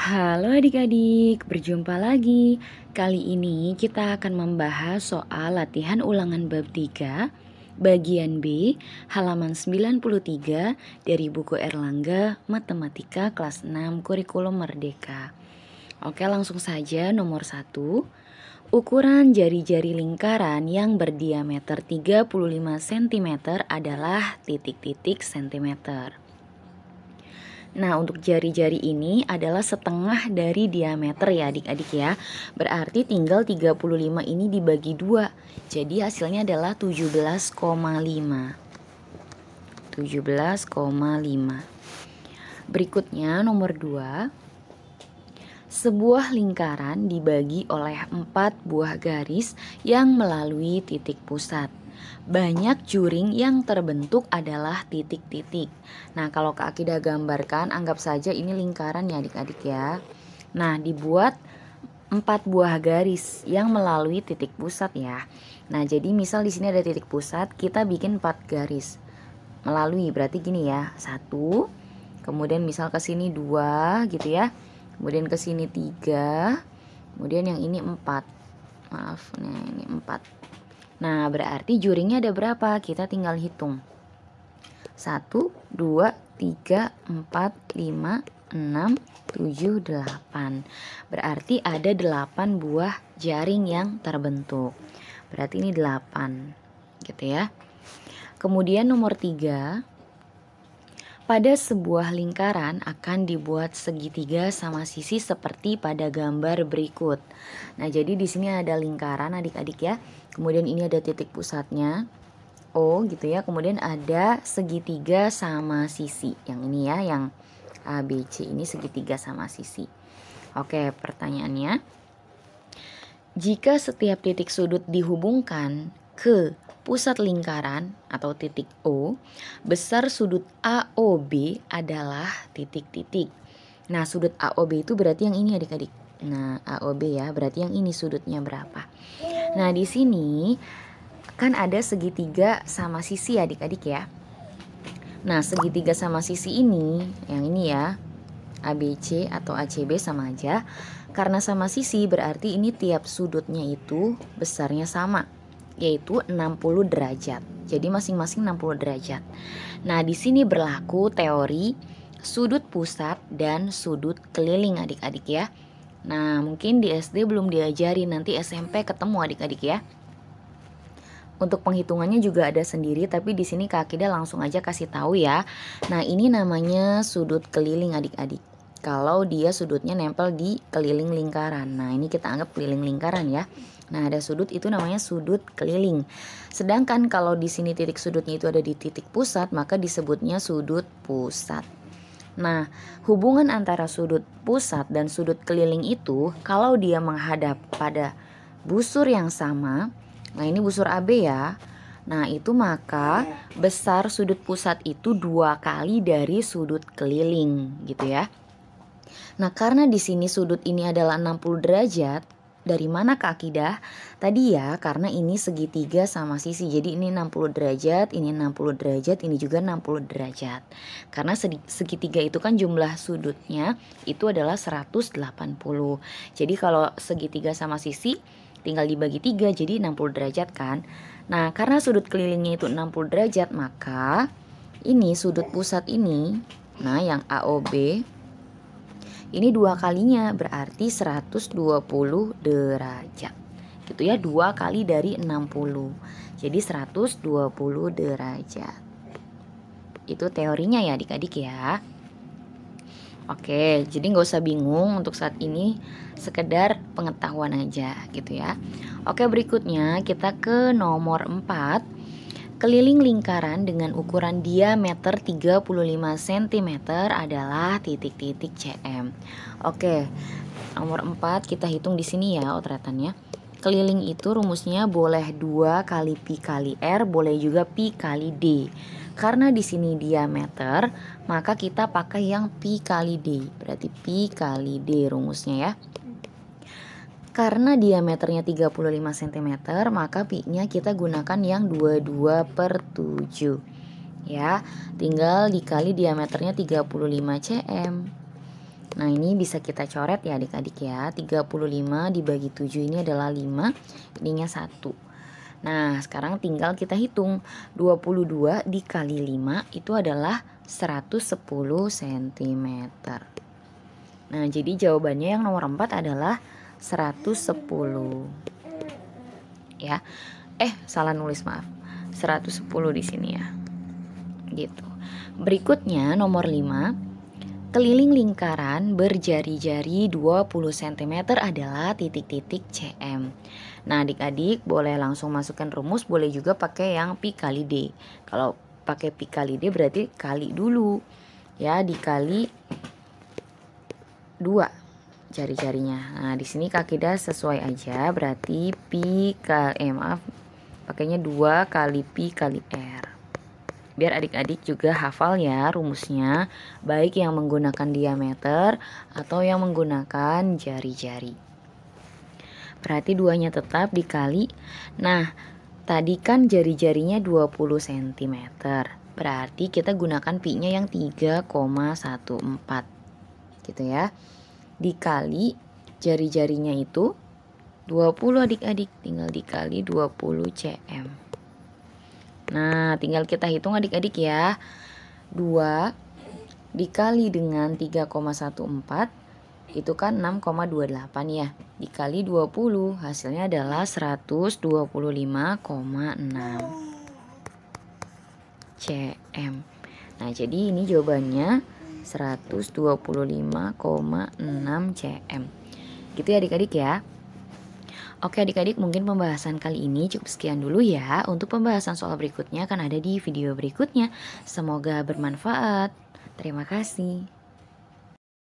Halo adik-adik, berjumpa lagi. Kali ini kita akan membahas soal latihan ulangan bab 3, bagian B, halaman 93 dari buku Erlangga Matematika kelas 6 Kurikulum Merdeka. Oke, langsung saja nomor 1. Ukuran jari-jari lingkaran yang berdiameter 35 cm adalah titik-titik sentimeter. Nah, untuk jari-jari ini adalah setengah dari diameter ya adik-adik ya. Berarti tinggal 35 ini dibagi 2. Jadi hasilnya adalah 17,5. 17,5. Berikutnya nomor 2. Sebuah lingkaran dibagi oleh 4 buah garis yang melalui titik pusat. Banyak juring yang terbentuk adalah titik-titik. Nah, kalau Kak Akidah gambarkan, anggap saja ini lingkaran ya adik-adik ya. Nah, dibuat 4 buah garis yang melalui titik pusat ya. Nah, jadi misal di sini ada titik pusat, kita bikin 4 garis. Melalui berarti gini ya, 1, kemudian misal ke sini 2 gitu ya. Kemudian ke sini 3, kemudian yang ini 4. Maaf, nah ini 4. Nah, berarti juringnya ada berapa? Kita tinggal hitung. 1, 2, 3, 4, 5, 6, 7, 8. Berarti ada 8 buah jaring yang terbentuk. Berarti ini 8. Gitu ya. Kemudian nomor 3. Pada sebuah lingkaran akan dibuat segitiga sama sisi seperti pada gambar berikut. Nah, jadi di sini ada lingkaran adik-adik ya. Kemudian ini ada titik pusatnya O gitu ya. Kemudian ada segitiga sama sisi. Yang ini ya, yang ABC ini segitiga sama sisi. Oke, pertanyaannya. Jika setiap titik sudut dihubungkan ke pusat lingkaran atau titik O, besar sudut AOB adalah titik-titik. Nah, sudut AOB itu berarti yang ini adik-adik. Nah, AOB ya, berarti yang ini sudutnya berapa. Nah, di sini kan ada segitiga sama sisi adik-adik ya. Nah, segitiga sama sisi ini, yang ini ya, ABC atau ACB sama aja. Karena sama sisi berarti ini tiap sudutnya itu besarnya sama, yaitu 60 derajat. Jadi masing-masing 60 derajat. Nah, di sini berlaku teori sudut pusat dan sudut keliling adik-adik ya. Nah, mungkin di SD belum diajari, nanti SMP ketemu adik-adik ya. Untuk penghitungannya juga ada sendiri, tapi di sini Kak Akidah langsung aja kasih tahu ya. Nah, ini namanya sudut keliling adik-adik. Kalau dia sudutnya nempel di keliling lingkaran. Nah, ini kita anggap keliling lingkaran ya. Nah, ada sudut itu namanya sudut keliling. Sedangkan kalau di sini titik sudutnya itu ada di titik pusat, maka disebutnya sudut pusat. Nah, hubungan antara sudut pusat dan sudut keliling itu kalau dia menghadap pada busur yang sama, nah ini busur AB ya. Nah, itu maka besar sudut pusat itu 2 kali dari sudut keliling gitu ya. Nah, karena di sini sudut ini adalah 60 derajat, dari mana Kak Akidah? Tadi ya, karena ini segitiga sama sisi. Jadi ini 60 derajat, ini 60 derajat, ini juga 60 derajat. Karena segitiga itu kan jumlah sudutnya itu adalah 180. Jadi kalau segitiga sama sisi tinggal dibagi 3 jadi 60 derajat kan. Nah, karena sudut kelilingnya itu 60 derajat, maka ini sudut pusat ini, nah yang AOB ini 2 kalinya berarti 120 derajat. Gitu ya, 2 kali dari 60. Jadi 120 derajat. Itu teorinya ya adik-adik ya. Oke, jadi nggak usah bingung untuk saat ini, sekedar pengetahuan aja gitu ya. Oke, berikutnya kita ke nomor 4. Keliling lingkaran dengan ukuran diameter 35 cm adalah titik-titik cm. Oke, nomor 4 kita hitung di sini ya otretannya. Keliling itu rumusnya boleh 2 kali pi kali r, boleh juga pi kali d. Karena di sini diameter, maka kita pakai yang pi kali d. Berarti pi kali d rumusnya ya. Karena diameternya 35 cm, maka pi-nya kita gunakan yang 22/7. Ya, tinggal dikali diameternya 35 cm. Nah ini bisa kita coret ya adik-adik ya. 35 dibagi 7 ini adalah 5, ininya 1. Nah sekarang tinggal kita hitung. 22 dikali 5 itu adalah 110 cm. Nah jadi jawabannya yang nomor 4 adalah 110. Ya. Salah nulis, maaf. 110 di sini ya. Gitu. Berikutnya nomor 5. Keliling lingkaran berjari-jari 20 cm adalah titik-titik cm. Nah adik-adik boleh langsung masukkan rumus, boleh juga pakai yang pi kali d. Kalau pakai pi kali d berarti kali dulu ya, dikali 2 jari-jarinya. Nah di sini Kak Ida sesuai aja, berarti pi pakainya 2 kali pi kali r. Biar adik-adik juga hafal ya rumusnya, baik yang menggunakan diameter atau yang menggunakan jari-jari. Berarti 2-nya tetap dikali. Nah, tadi kan jari-jarinya 20 cm. Berarti kita gunakan pi-nya yang 3,14. Gitu ya. Dikali jari-jarinya itu 20 adik-adik, tinggal dikali 20 cm. Nah, tinggal kita hitung adik-adik ya. 2 dikali dengan 3,14 itu kan 6,28 ya. Dikali 20 hasilnya adalah 125,6 cm. Nah, jadi ini jawabannya 125,6 cm. Gitu ya adik-adik ya. Oke adik-adik, mungkin pembahasan kali ini cukup sekian dulu ya. Untuk pembahasan soal berikutnya akan ada di video berikutnya. Semoga bermanfaat. Terima kasih.